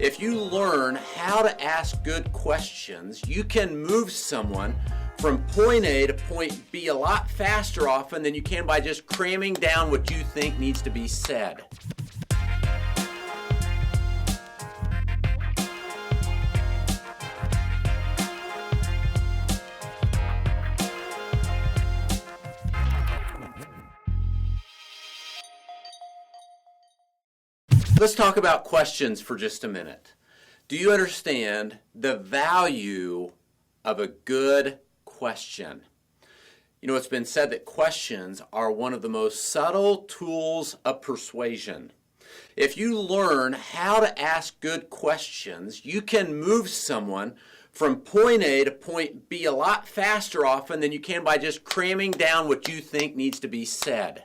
If you learn how to ask good questions, you can move someone from point A to point B a lot faster often than you can by just cramming down what you think needs to be said. Let's talk about questions for just a minute. Do you understand the value of a good question? You know, it's been said that questions are one of the most subtle tools of persuasion. If you learn how to ask good questions, you can move someone from point A to point B a lot faster often than you can by just cramming down what you think needs to be said.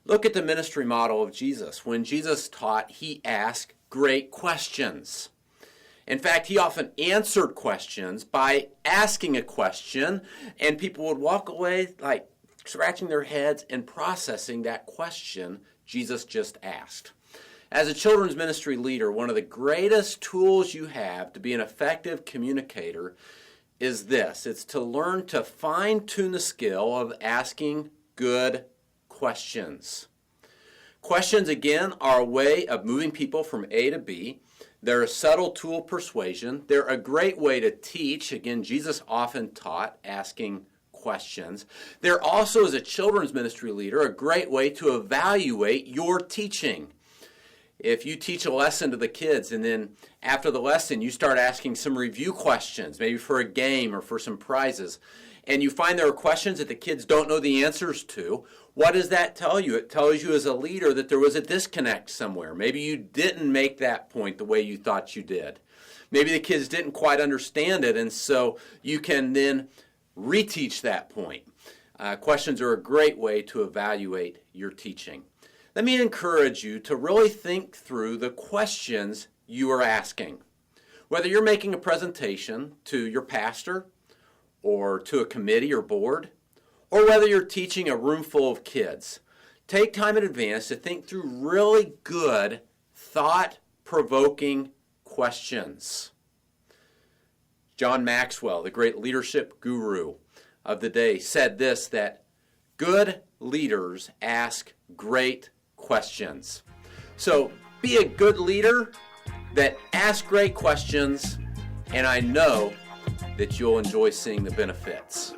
Look at the ministry model of Jesus. When Jesus taught, he asked great questions. In fact, he often answered questions by asking a question, and people would walk away like scratching their heads and processing that question Jesus just asked. As a children's ministry leader, one of the greatest tools you have to be an effective communicator is this. It's to learn to fine-tune the skill of asking good questions. Questions, again, are a way of moving people from A to B. They're a subtle tool of persuasion. They're a great way to teach. Again, Jesus often taught asking questions. They're also, as a children's ministry leader, a great way to evaluate your teaching. If you teach a lesson to the kids and then after the lesson you start asking some review questions, maybe for a game or for some prizes, and you find there are questions that the kids don't know the answers to, what does that tell you? It tells you as a leader that there was a disconnect somewhere. Maybe you didn't make that point the way you thought you did. Maybe the kids didn't quite understand it, and so you can then reteach that point. Questions are a great way to evaluate your teaching. Let me encourage you to really think through the questions you are asking. Whether you're making a presentation to your pastor or to a committee or board, or whether you're teaching a room full of kids, take time in advance to think through really good, thought-provoking questions. John Maxwell, the great leadership guru of the day, said this, that good leaders ask great questions. So be a good leader that asks great questions, and I know that you'll enjoy seeing the benefits.